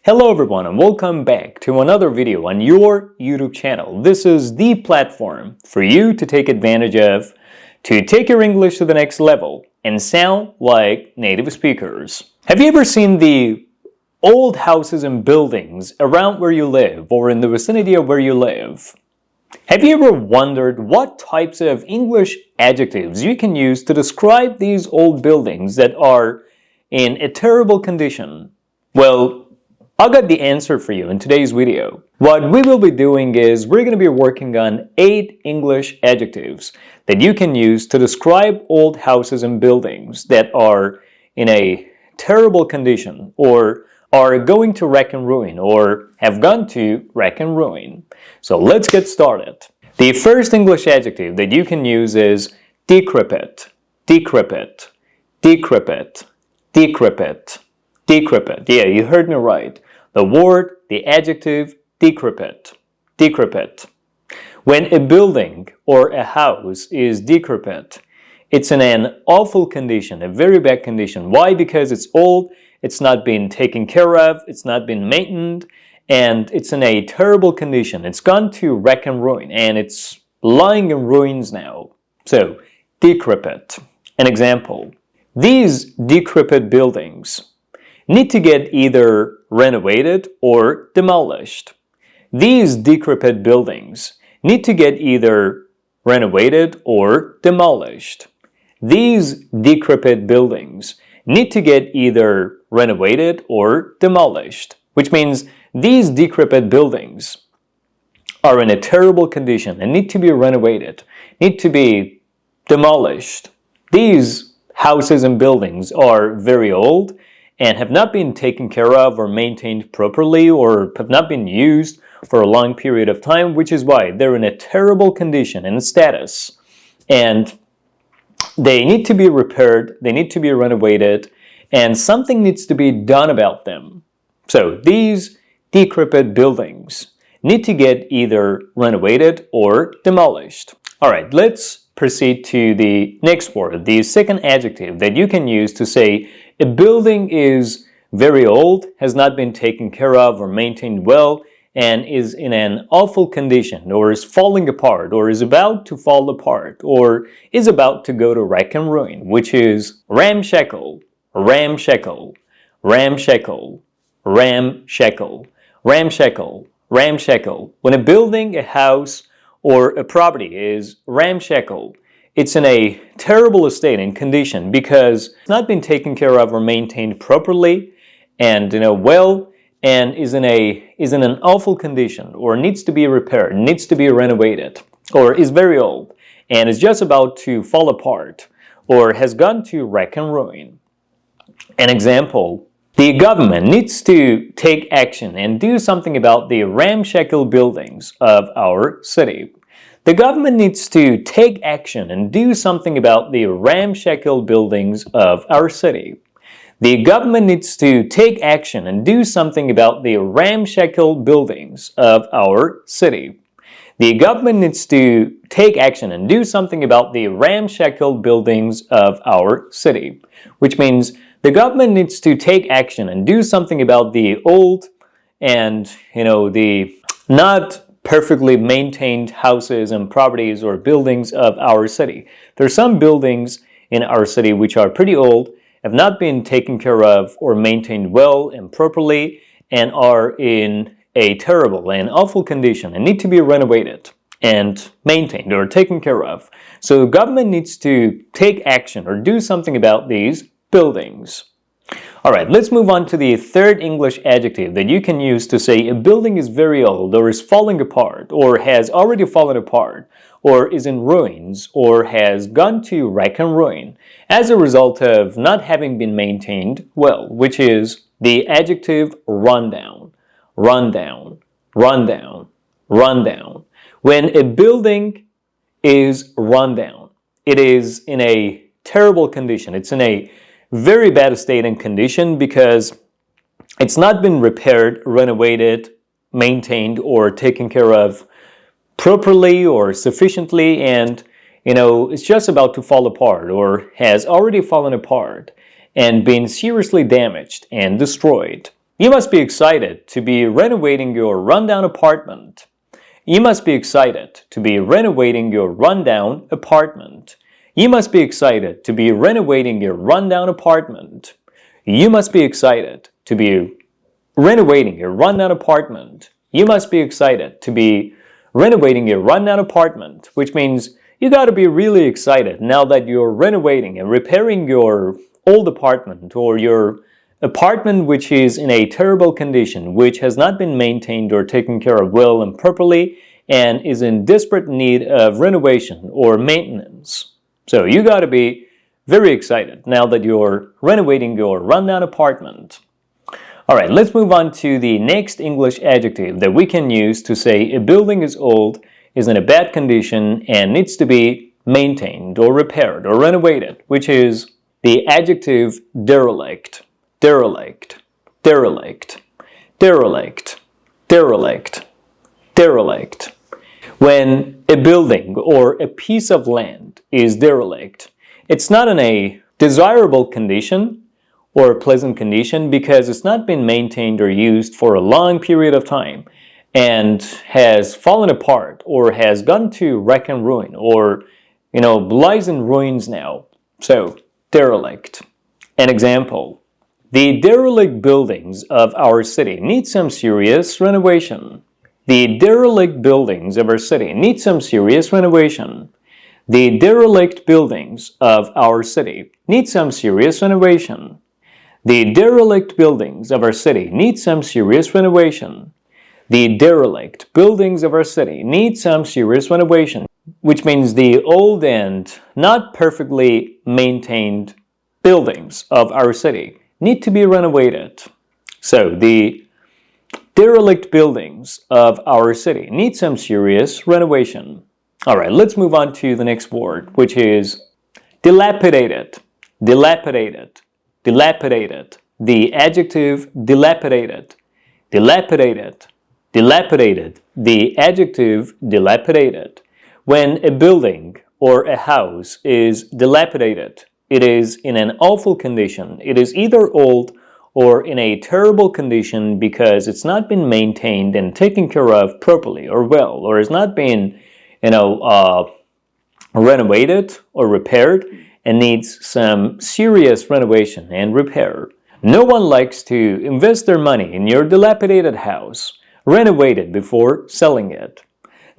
Hello everyone and welcome back to another video on your YouTube channel. This is the platform for you to take advantage of to take your English to the next level and sound like native speakers. Have you ever seen the old houses and buildings around where you live or in the vicinity of where you live? Have you ever wondered what types of English adjectives you can use to describe these old buildings that are in a terrible condition? Well, I got the answer for you in today's video. What we will be doing is we're going to be working on 8 English adjectives that you can use to describe old houses and buildings that are in a terrible condition or are going to wreck and ruin or have gone to wreck and ruin. So let's get started. The first English adjective that you can use is decrepit, decrepit, decrepit, decrepit, decrepit. Yeah, you heard me right. The word, the adjective, decrepit, decrepit. When a building or a house is decrepit, it's in an awful condition, a very bad condition. Why? Because it's old, it's not been taken care of, it's not been maintained, and it's in a terrible condition. It's gone to wreck and ruin, and it's lying in ruins now. So, decrepit. An example. These decrepit buildings need to get either renovated or demolished. These decrepit buildings need to get either renovated or demolished. These decrepit buildings need to get either renovated or demolished, which means these decrepit buildings are in a terrible condition and need to be renovated, need to be demolished. These houses and buildings are very old and have not been taken care of or maintained properly or have not been used for a long period of time, which is why they're in a terrible condition and status. And they need to be repaired, they need to be renovated, and something needs to be done about them. So these decrepit buildings need to get either renovated or demolished. All right, let's proceed to the next word, the second adjective that you can use to say a building is very old, has not been taken care of or maintained well, and is in an awful condition, or is falling apart, or is about to fall apart, or is about to go to wreck and ruin, which is ramshackle, ramshackle, ramshackle, ramshackle, ramshackle, ramshackle. When a building, a house, or a property is ramshackle, it's in a terrible state and condition because it's not been taken care of or maintained properly and well, and is in an awful condition or needs to be repaired, needs to be renovated, or is very old and is just about to fall apart or has gone to wreck and ruin. An example, the government needs to take action and do something about the ramshackle buildings of our city. The government needs to take action and do something about the ramshackle buildings of our city. The government needs to take action and do something about the ramshackle buildings of our city. The government needs to take action and do something about the ramshackle buildings of our city, which means the government needs to take action and do something about the old and, the not perfectly maintained houses and properties or buildings of our city. There are some buildings in our city which are pretty old, have not been taken care of or maintained well and properly, and are in a terrible and awful condition and need to be renovated and maintained or taken care of. So the government needs to take action or do something about these buildings. All right, let's move on to the third English adjective that you can use to say a building is very old or is falling apart or has already fallen apart or is in ruins or has gone to wreck and ruin as a result of not having been maintained well, which is the adjective rundown, rundown, rundown, rundown. When a building is rundown, it is in a terrible condition. It's in a very bad state and condition because it's not been repaired, renovated, maintained, or taken care of properly or sufficiently, and it's just about to fall apart or has already fallen apart and been seriously damaged and destroyed. You must be excited to be renovating your rundown apartment. You must be excited to be renovating your rundown apartment. You must be excited to be renovating your rundown apartment. You must be excited to be renovating your rundown apartment. You must be excited to be renovating your rundown apartment, which means you got to be really excited now that you're renovating and repairing your old apartment or your apartment which is in a terrible condition, which has not been maintained or taken care of well and properly and is in desperate need of renovation or maintenance. So you got to be very excited now that you're renovating your rundown apartment. Alright, let's move on to the next English adjective that we can use to say a building is old, is in a bad condition, and needs to be maintained or repaired or renovated, which is the adjective derelict. Derelict, derelict, derelict, derelict, derelict. When a building or a piece of land is derelict, it's not in a desirable condition or a pleasant condition because it's not been maintained or used for a long period of time and has fallen apart or has gone to wreck and ruin or, lies in ruins now. So, derelict. An example. The derelict buildings of our city need some serious renovation. The derelict buildings of our city need some serious renovation. The derelict buildings of our city need some serious renovation. The derelict buildings of our city need some serious renovation. The derelict buildings of our city need some serious renovation, which means the old and not perfectly maintained buildings of our city need to be renovated. So the derelict buildings of our city need some serious renovation. Alright, let's move on to the next word, which is dilapidated. Dilapidated. Dilapidated. The adjective dilapidated. Dilapidated. Dilapidated. The adjective dilapidated. When a building or a house is dilapidated, it is in an awful condition. It is either old or in a terrible condition because it's not been maintained and taken care of properly or well, or has not been, renovated or repaired and needs some serious renovation and repair. No one likes to invest their money in your dilapidated house. Renovate it before selling it.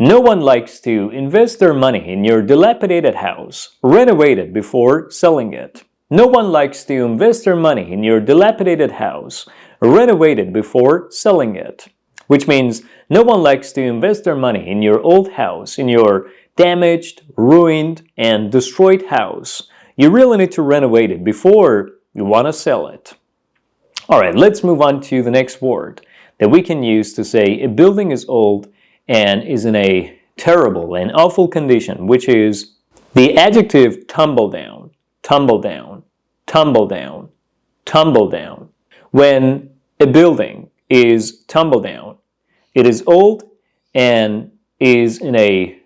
No one likes to invest their money in your dilapidated house. Renovate it before selling it. No one likes to invest their money in your dilapidated house. Renovate it before selling it. Which means no one likes to invest their money in your old house, in your damaged, ruined, and destroyed house. You really need to renovate it before you want to sell it. Alright, let's move on to the next word that we can use to say a building is old and is in a terrible and awful condition, which is the adjective tumble down, tumble down, tumble down, tumble down. When a building is tumble down, it is old and is in a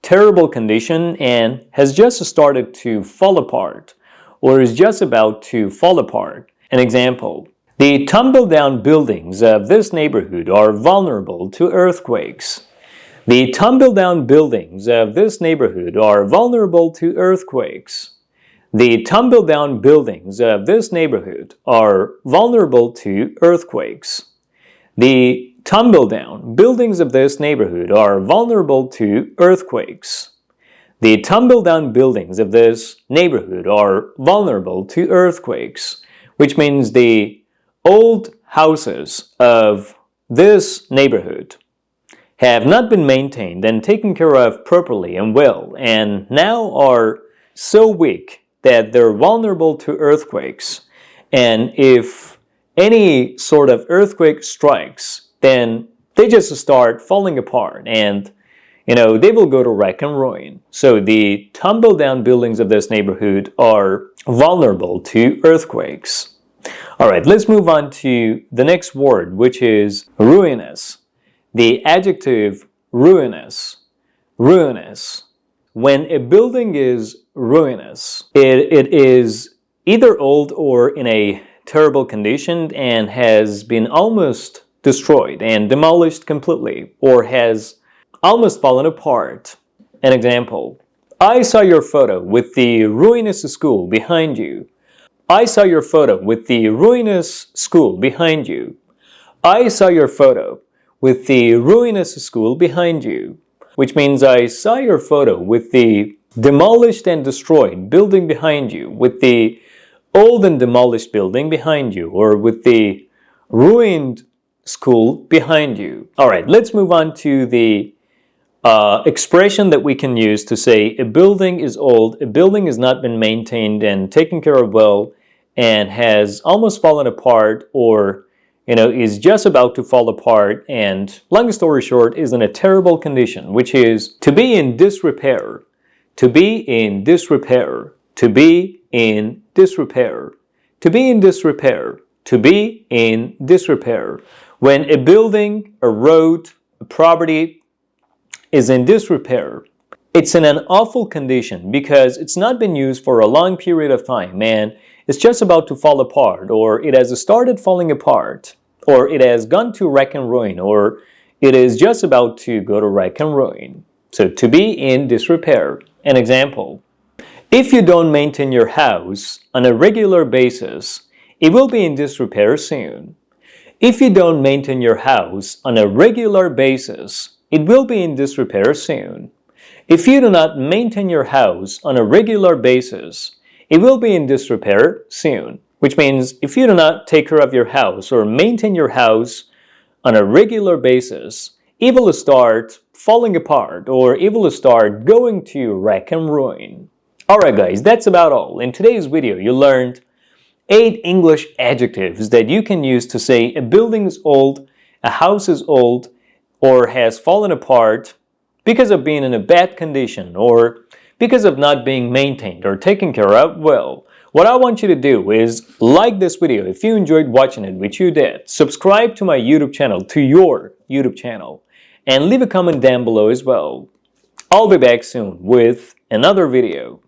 terrible condition and has just started to fall apart or is just about to fall apart. An example, the tumble-down buildings of this neighborhood are vulnerable to earthquakes. The tumble-down buildings of this neighborhood are vulnerable to earthquakes. The tumble-down buildings of this neighborhood are vulnerable to earthquakes. The tumble-down buildings of this neighborhood are vulnerable to earthquakes. The tumble-down buildings of this neighborhood are vulnerable to earthquakes, which means the old houses of this neighborhood have not been maintained and taken care of properly and well, and now are so weak that they're vulnerable to earthquakes. And if any sort of earthquake strikes, then they just start falling apart and, they will go to wreck and ruin. So the tumble-down buildings of this neighborhood are vulnerable to earthquakes. Alright, let's move on to the next word, which is ruinous. The adjective ruinous. Ruinous. When a building is ruinous, it is either old or in a terrible condition and has been almost destroyed and demolished completely, or has almost fallen apart. An example: I saw your photo with the ruinous school behind you. I saw your photo with the ruinous school behind you. I saw your photo with the ruinous school behind you, which means I saw your photo with the demolished and destroyed building behind you, with the old and demolished building behind you, or with the ruined school behind you. All right, let's move on to the expression that we can use to say a building is old, a building has not been maintained and taken care of well, and has almost fallen apart, or is just about to fall apart, and long story short, is in a terrible condition, which is to be in disrepair, to be in disrepair, to be in disrepair, to be in disrepair, to be in disrepair. When a building, a road, a property is in disrepair, it's in an awful condition because it's not been used for a long period of time and it's just about to fall apart, or it has started falling apart, or it has gone to wreck and ruin, or it is just about to go to wreck and ruin. So to be in disrepair. An example: if you don't maintain your house on a regular basis, it will be in disrepair soon. If you don't maintain your house on a regular basis, it will be in disrepair soon. If you do not maintain your house on a regular basis, it will be in disrepair soon. Which means if you do not take care of your house or maintain your house on a regular basis, it will start falling apart, or it will start going to wreck and ruin. Alright guys, that's about all. In today's video, you learned 8 English adjectives that you can use to say a building is old, a house is old, or has fallen apart because of being in a bad condition, or because of not being maintained or taken care of well. What I want you to do is like this video if you enjoyed watching it, which you did. Subscribe to my YouTube channel, to your YouTube channel, and leave a comment down below as well. I'll be back soon with another video.